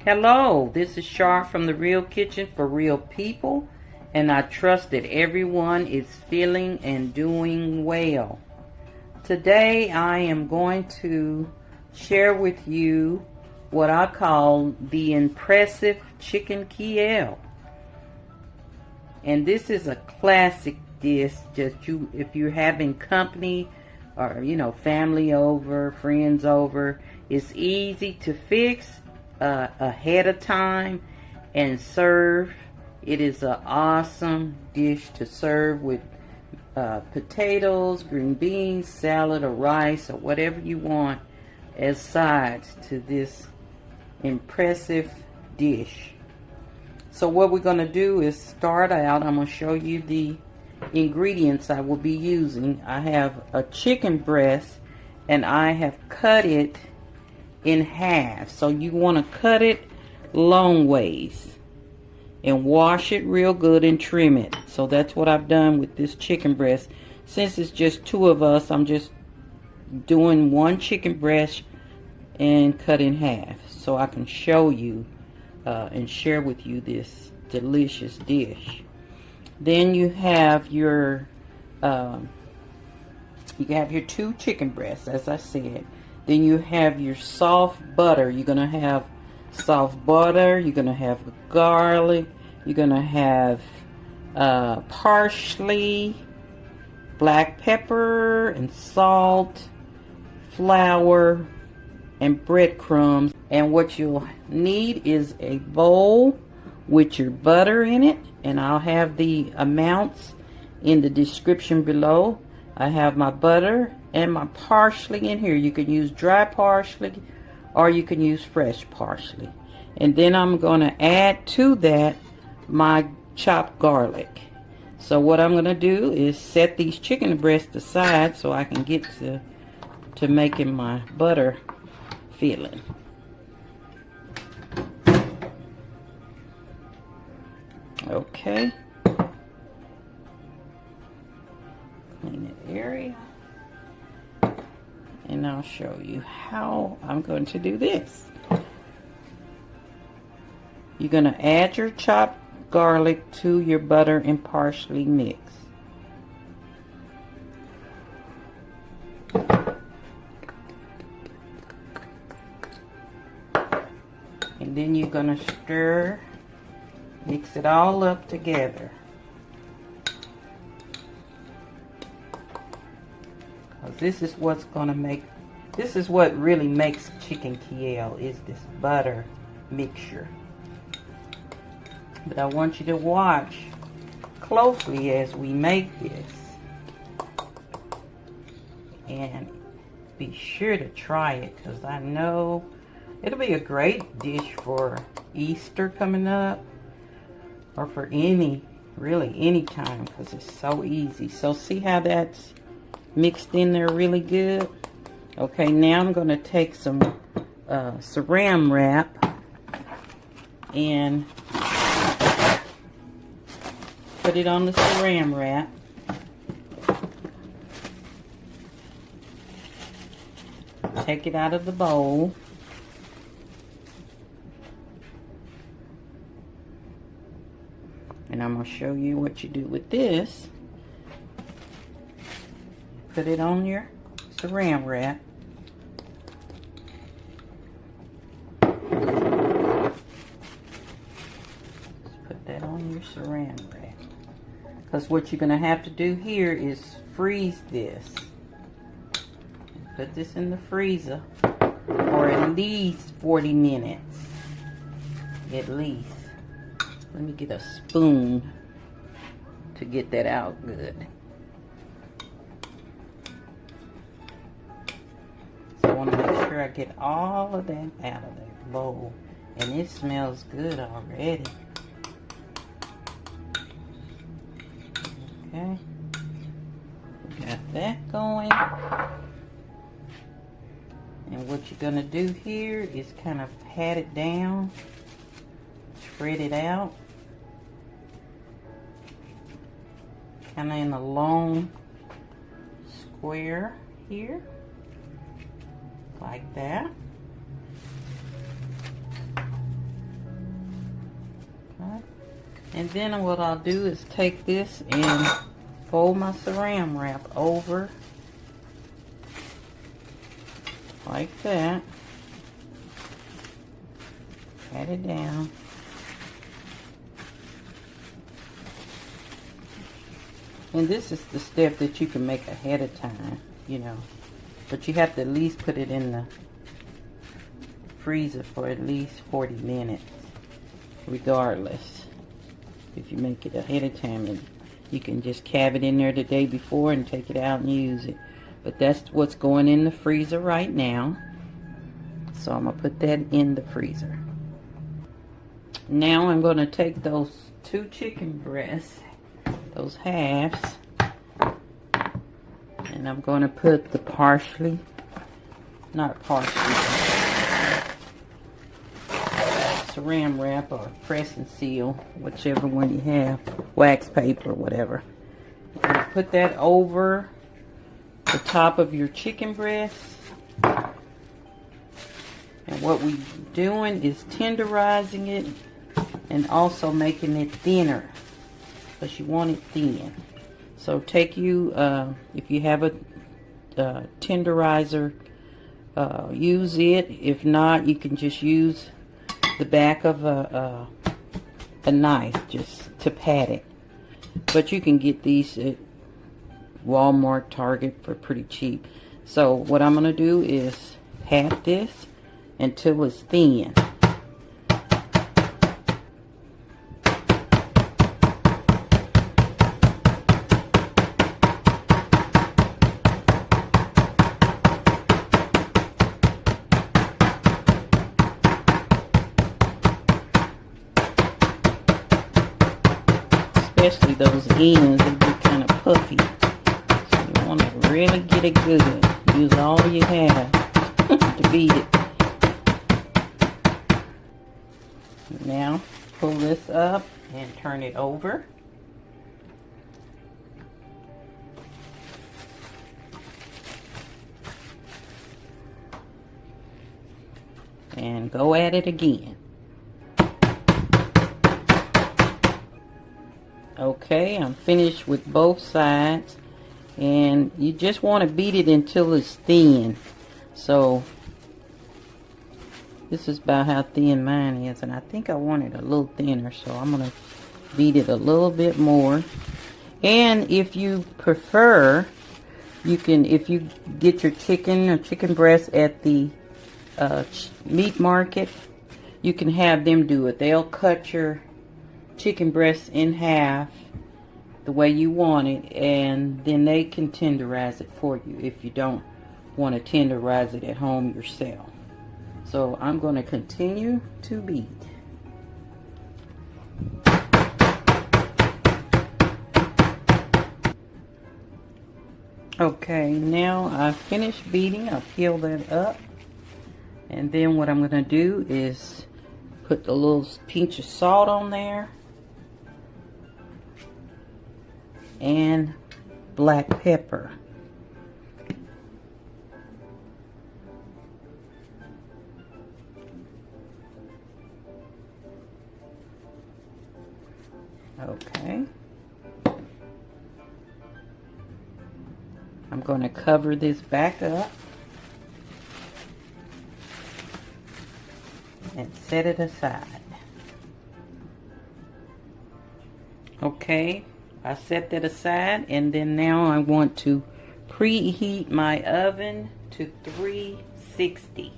Hello, this is Char from the Real Kitchen for Real People, and I trust that everyone is feeling and doing well. Today I am going to share with you what I call the impressive Chicken Kiev. And this is a classic dish if you're having company or family over, friends over. It's easy to fix ahead of time and serve. It is an awesome dish to serve with potatoes, green beans, salad, or rice, or whatever you want as sides to this impressive dish. So what we're going to do is start out. I'm going to show you the ingredients I will be using. I have a chicken breast and I have cut it in half. So you want to cut it long ways and wash it real good and trim it. So that's what I've done with this chicken breast. Since it's just two of us, I'm just doing one chicken breast and cut in half so I can show you and share with you this delicious dish. Then you have your two chicken breasts, as I said. Then you have your soft butter. You're going to have soft butter. You're going to have garlic. You're going to have parsley, black pepper, and salt, flour, and breadcrumbs. And what you'll need is a bowl with your butter in it. And I'll have the amounts in the description below. I have my butter and my parsley in here. You can use dry parsley or you can use fresh parsley. And then I'm going to add to that my chopped garlic. So what I'm going to do is set these chicken breasts aside so I can get to making my butter filling. Okay. Clean that area. And I'll show you how I'm going to do this. You're going to add your chopped garlic to your butter and parsley mix. And then you're going to stir, mix it all up together. This is what's going to make, this is what really makes Chicken Kiev, is this butter mixture. But I want you to watch closely as we make this. And be sure to try it, because I know it'll be a great dish for Easter coming up, or for really any time, because it's so easy. So see how that's mixed in there really good? Okay, now I'm going to take some saran wrap and put it on the saran wrap. Take it out of the bowl. And I'm going to show you what you do with this. Put it on your saran wrap. Just put that on your saran wrap. Because what you're going to have to do here is freeze this. Put this in the freezer for at least 40 minutes. At least. Let me get a spoon to get that out good. So I want to make sure I get all of that out of that bowl. And it smells good already. Okay. Got that going. And what you're going to do here is kind of pat it down. Spread it out. Kind of in a long square here. Like that. And then what I'll do is take this and fold my saran wrap over like that. Pat it down. And this is the step that you can make ahead of time, you know. But you have to at least put it in the freezer for at least 40 minutes, regardless. If you make it ahead of time, and you can just cab it in there the day before and take it out and use it. But that's what's going in the freezer right now. So I'm going to put that in the freezer. Now I'm going to take those 2 chicken breasts, those halves, and I'm going to put the parsley, not parsley, saran wrap or press and seal, whichever one you have, wax paper or whatever. Put that over the top of your chicken breast. And what we're doing is tenderizing it and also making it thinner, because you want it thin. So take you, if you have a tenderizer, use it. If not, you can just use the back of a knife just to pat it. But you can get these at Walmart, Target for pretty cheap. So what I'm going to do is pat this until it's thin. Especially those ends, they get kind of puffy. So you want to really get it good. Use all you have to beat it. Now pull this up and turn it over. And go at it again. Okay, I'm finished with both sides, and you just want to beat it until it's thin. So this is about how thin mine is, and I think I want it a little thinner, so I'm going to beat it a little bit more. And if you prefer, you can, if you get your chicken or chicken breast at the meat market, you can have them do it. They'll cut your chicken breast in half the way you want it, and then they can tenderize it for you if you don't want to tenderize it at home yourself. So I'm going to continue to beat. Okay, now I've finished beating. I'll peel that up, and then what I'm going to do is put a little pinch of salt on there and black pepper. Okay. I'm going to cover this back up and set it aside. Okay, I set that aside, and then now I want to preheat my oven to 360.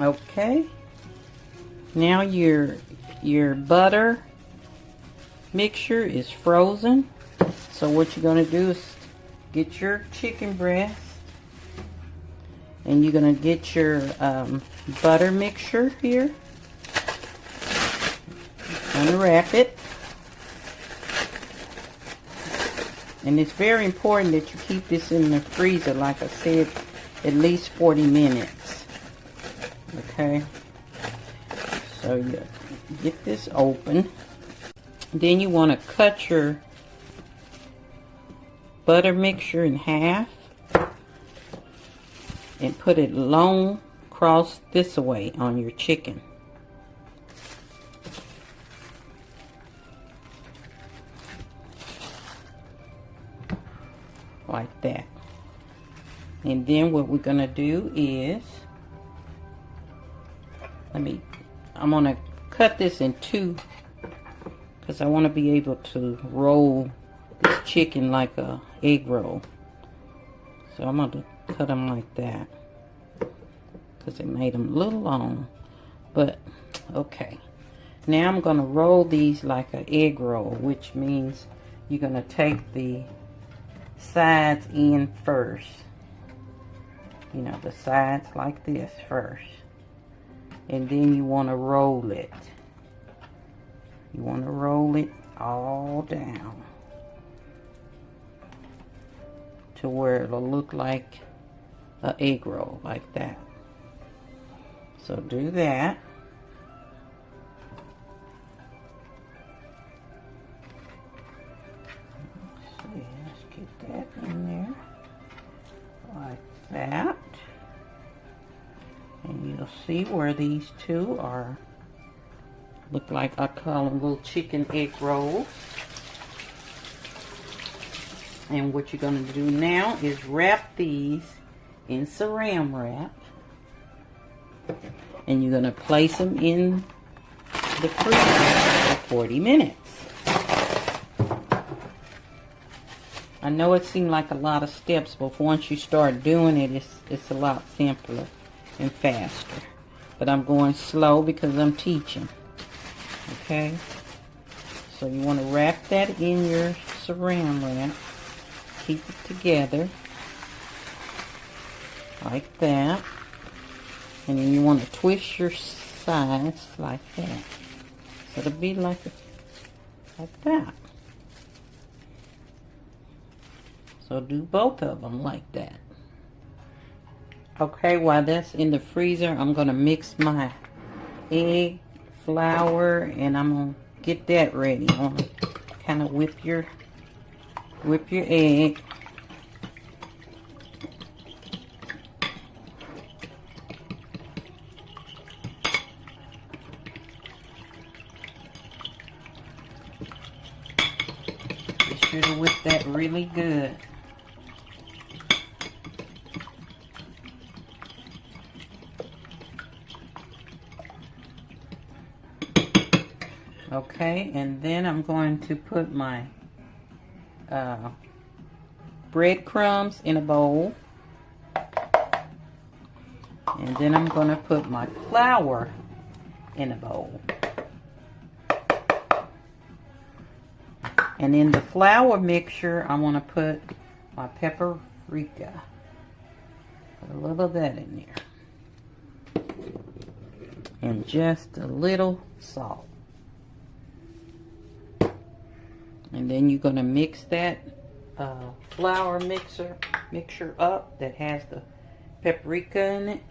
Okay, now your butter mixture is frozen. So what you're going to do is get your chicken breast, and you're going to get your butter mixture here. Unwrap it. And it's very important that you keep this in the freezer, like I said, at least 40 minutes. Okay, so you get this open. Then you want to cut your butter mixture in half and put it long across this way on your chicken. Like that. And then what we're gonna do is, I'm gonna cut this in two because I want to be able to roll this chicken like a egg roll. So I'm gonna cut them like that because it made them a little long, but okay. Now I'm gonna roll these like an egg roll, which means you're gonna take the sides in first. You know, the sides like this first. And then you want to roll it. You want to roll it all down to where it'll look like an egg roll, like that. So do that. Let's get that in there. Like that. And you'll see where these two are, look like, I call them little chicken egg rolls. And what you're going to do now is wrap these in saran wrap. And you're going to place them in the freezer for 40 minutes. I know it seemed like a lot of steps, but once you start doing it, it's a lot simpler and faster. But I'm going slow because I'm teaching. Okay? So you want to wrap that in your saran wrap. Keep it together. Like that. And then you want to twist your sides like that. So it'll be like that. So do both of them like that. Okay, while that's in the freezer, I'm going to mix my egg, flour, and I'm going to get that ready. I'm going to kind of whip your egg. Be sure to whip that really good. Okay, and then I'm going to put my breadcrumbs in a bowl. And then I'm going to put my flour in a bowl. And in the flour mixture, I want to put my paprika. Put a little of that in there. And just a little salt. And then you're going to mix that flour mixture up that has the paprika in it.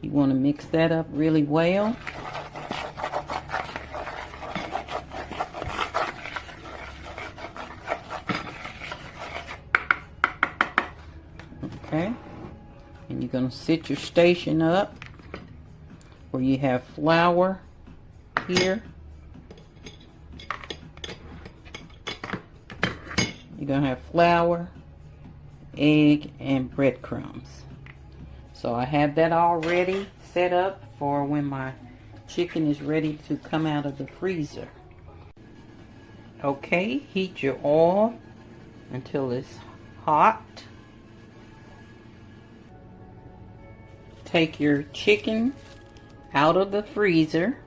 You want to mix that up really well. Okay. And you're going to set your station up where you have flour here. You're going to have flour, egg, and breadcrumbs. So I have that already set up for when my chicken is ready to come out of the freezer. Okay, heat your oil until it's hot. Take your chicken out of the freezer.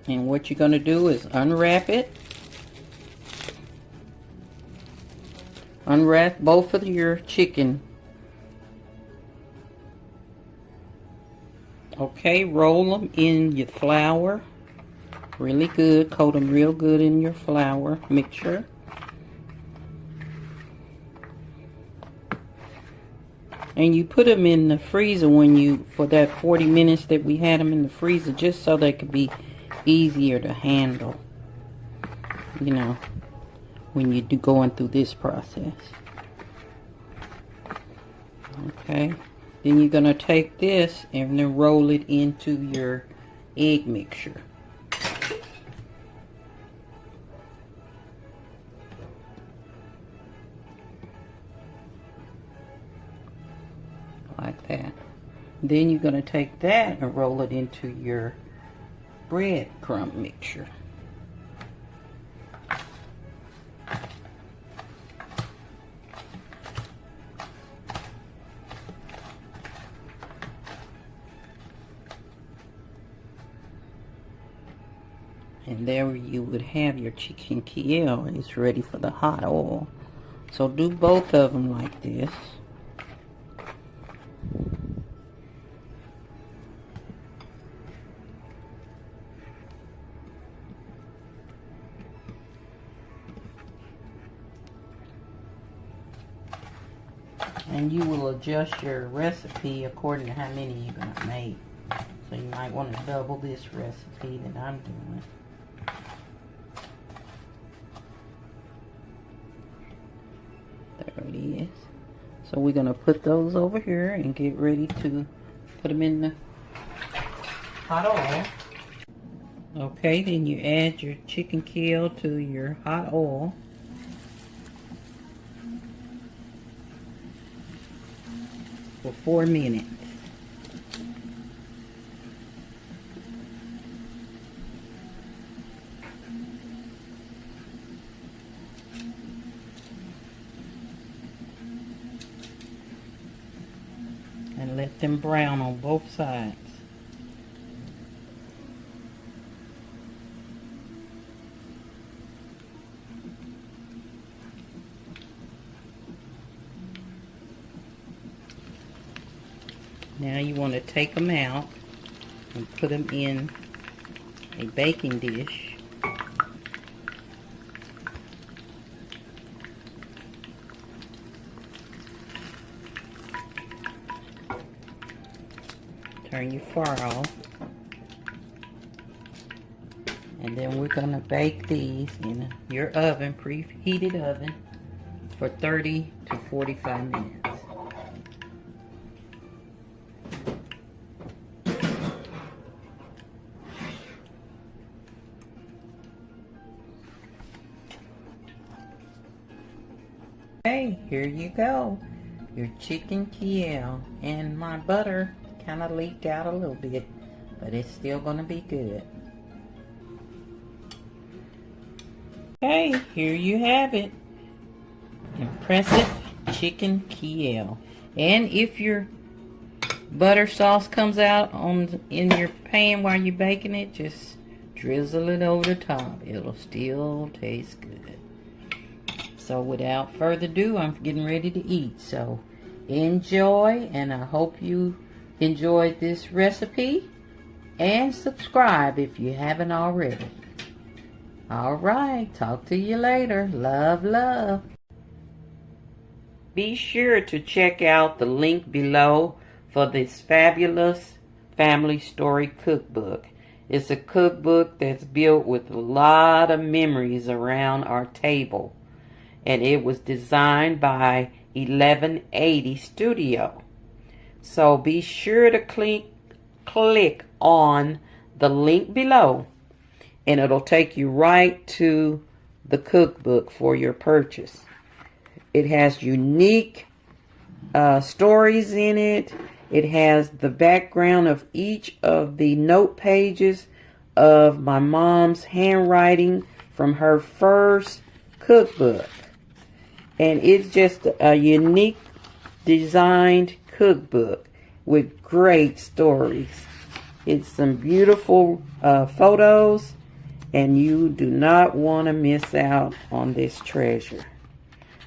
And what you're going to do is unwrap it. Unwrap both of your chicken. Okay, roll them in your flour. Really good. Coat them real good in your flour mixture. And you put them in the freezer when you, for that 40 minutes that we had them in the freezer, just so they could be easier to handle, you know, when you do going through this process. Okay, then you're gonna take this and then roll it into your egg mixture. Like that. Then you're going to take that and roll it into your breadcrumb mixture. And there you would have your Chicken Kiev. It's ready for the hot oil. So do both of them like this. And you will adjust your recipe according to how many you're going to make. So you might want to double this recipe that I'm doing. There it is. So we're going to put those over here and get ready to put them in the hot oil. Okay, then you add your Chicken Kiev to your hot oil. For 4 minutes. And let them brown on both sides. Now you want to take them out and put them in a baking dish. Turn your fire off. And then we're going to bake these in your oven, preheated oven, for 30 to 45 minutes. Okay, here you go. Your Chicken Kiev. And my butter kind of leaked out a little bit, but it's still going to be good. Okay, here you have it. Impressive Chicken Kiev. And if your butter sauce comes out in your pan while you're baking it, just drizzle it over the top. It'll still taste good. So without further ado, I'm getting ready to eat. So enjoy, and I hope you enjoyed this recipe. And subscribe if you haven't already. Alright, talk to you later. Love, love. Be sure to check out the link below for this fabulous family story cookbook. It's a cookbook that's built with a lot of memories around our table. And it was designed by 1180 Studio. So be sure to click on the link below, and it'll take you right to the cookbook for your purchase. It has unique stories in it. It has the background of each of the note pages of my mom's handwriting from her first cookbook. And it's just a unique designed cookbook with great stories. It's some beautiful photos, and you do not want to miss out on this treasure.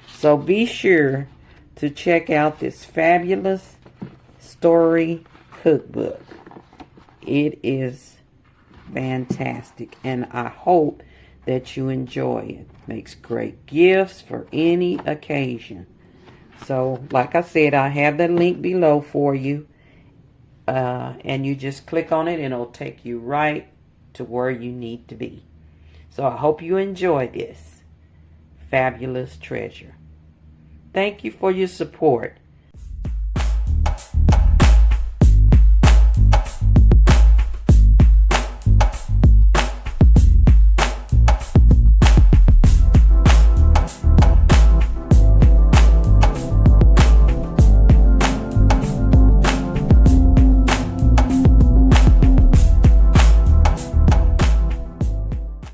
So be sure to check out this fabulous story cookbook. It is fantastic, and I hope that you enjoy it. Makes great gifts for any occasion. So, like I said, I have the link below for you. And you just click on it and it'll take you right to where you need to be. So I hope you enjoy this fabulous treasure. Thank you for your support.